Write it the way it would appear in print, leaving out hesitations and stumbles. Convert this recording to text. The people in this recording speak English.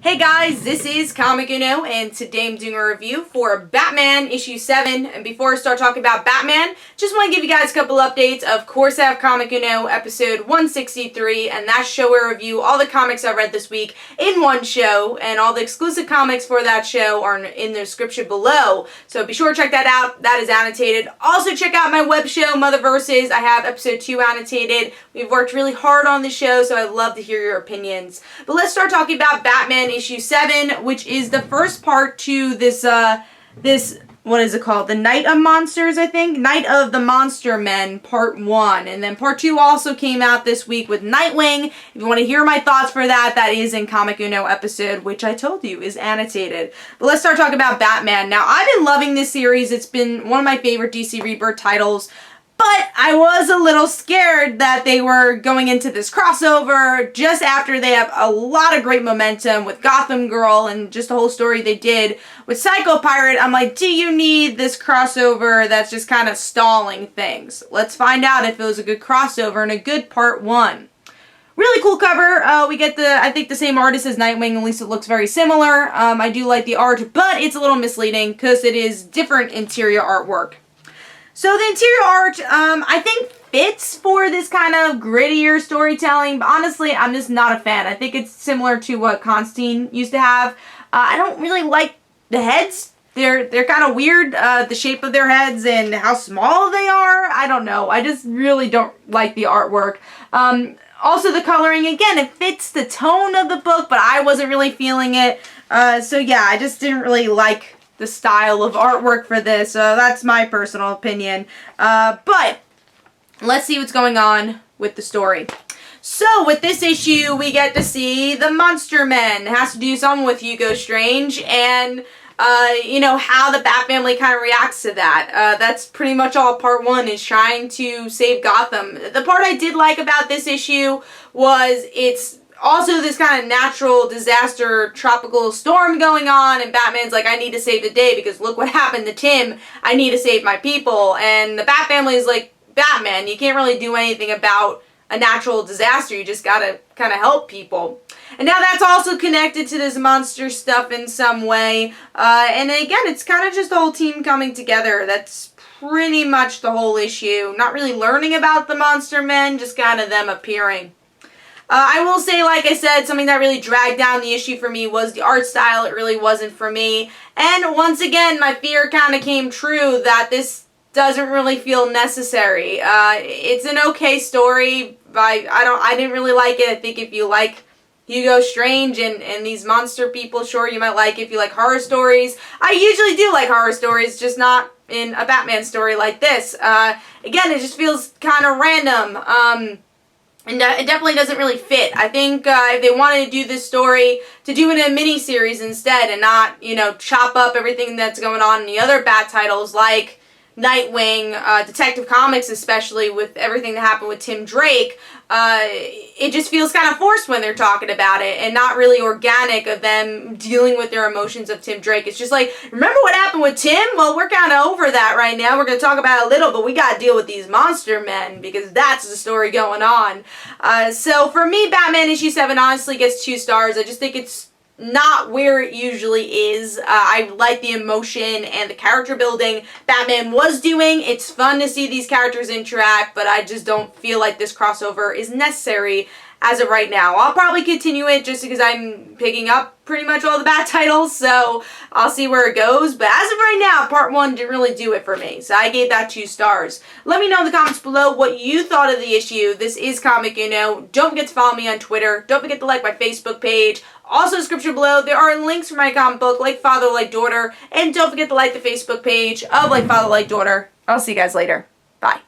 Hey guys, this is Comic Uno, and today I'm doing a review for Batman issue 7. And before I start talking about Batman, just want to give you guys a couple updates. Of course, I have Comic Uno episode 163, and that show where I review all the comics I read this week in one show, and all the exclusive comics for that show are in the description below. So be sure to check that out. That is annotated. Also, check out my web show, Motherverses. I have episode 2 annotated. We've worked really hard on the show, so I'd love to hear your opinions. But let's start talking about Batman issue 7, which is the first part to this, what is it called? The Night of Monsters, I think? Night of the Monster Men, part 1. And then part 2 also came out this week with Nightwing. If you want to hear my thoughts for that, that is in Comic Uno episode, which I told you is annotated. But let's start talking about Batman. Now, I've been loving this series. It's been one of my favorite DC Rebirth titles. But I was a little scared that they were going into this crossover just after they have a lot of great momentum with Gotham Girl and just the whole story they did with Psycho Pirate. I'm like, do you need this crossover that's just kind of stalling things? Let's find out if it was a good crossover and a good part 1. Really cool cover. We get I think the same artist as Nightwing, at least it looks very similar. I do like the art, but it's a little misleading because it is different interior artwork. So the interior art, I think fits for this kind of grittier storytelling, but honestly, I'm just not a fan. I think it's similar to what Constantine used to have. I don't really like the heads. They're kind of weird, the shape of their heads and how small they are. I don't know. I just really don't like the artwork. Also, the coloring, again, it fits the tone of the book, but I wasn't really feeling it. So yeah, I just didn't really like the style of artwork for this. That's my personal opinion. But let's see what's going on with the story. So with this issue, we get to see the Monster Men. It has to do something with Hugo Strange and you know, how the Bat family kind of reacts to that. That's pretty much all part 1 is trying to save Gotham. The part I did like about this issue was it's also this kind of natural disaster tropical storm going on, and Batman's like, I need to save the day because look what happened to Tim. I need to save my people. And the Bat family is like, Batman, you can't really do anything about a natural disaster. You just gotta kind of help people. And now that's also connected to this monster stuff in some way. And again, it's kind of just the whole team coming together. That's pretty much the whole issue. Not really learning about the Monster Men, just kind of them appearing. I will say, like I said, something that really dragged down the issue for me was the art style. It really wasn't for me. And once again, my fear kind of came true that this doesn't really feel necessary. It's an okay story. I didn't really like it. I think if you like Hugo Strange and these monster people, sure, you might like it if you like horror stories. I usually do like horror stories, just not in a Batman story like this. Again, it just feels kind of random. And it definitely doesn't really fit. I think if they wanted to do this story, to do it in a mini-series instead and not, you know, chop up everything that's going on in the other Bat titles like Nightwing, Detective Comics especially, with everything that happened with Tim Drake, it just feels kind of forced when they're talking about it and not really organic of them dealing with their emotions of Tim Drake. It's just like, remember what happened with Tim? Well, we're kind of over that right now. We're going to talk about it a little, but we got to deal with these monster men because that's the story going on. So for me, Batman issue 7 honestly gets 2 stars. I just think it's not where it usually is. I like the emotion and the character building Batman was doing. It's fun to see these characters interact, but I just don't feel like this crossover is necessary as of right now. I'll probably continue it just because I'm picking up pretty much all the Bat titles, so I'll see where it goes. But as of right now, part 1 didn't really do it for me, so I gave that 2 stars. Let me know in the comments below what you thought of the issue. This is Comic Uno. Don't forget to follow me on Twitter. Don't forget to like my Facebook page. Also, in the description below, there are links for my comic book, Like Father, Like Daughter. And don't forget to like the Facebook page of Like Father, Like Daughter. I'll see you guys later. Bye.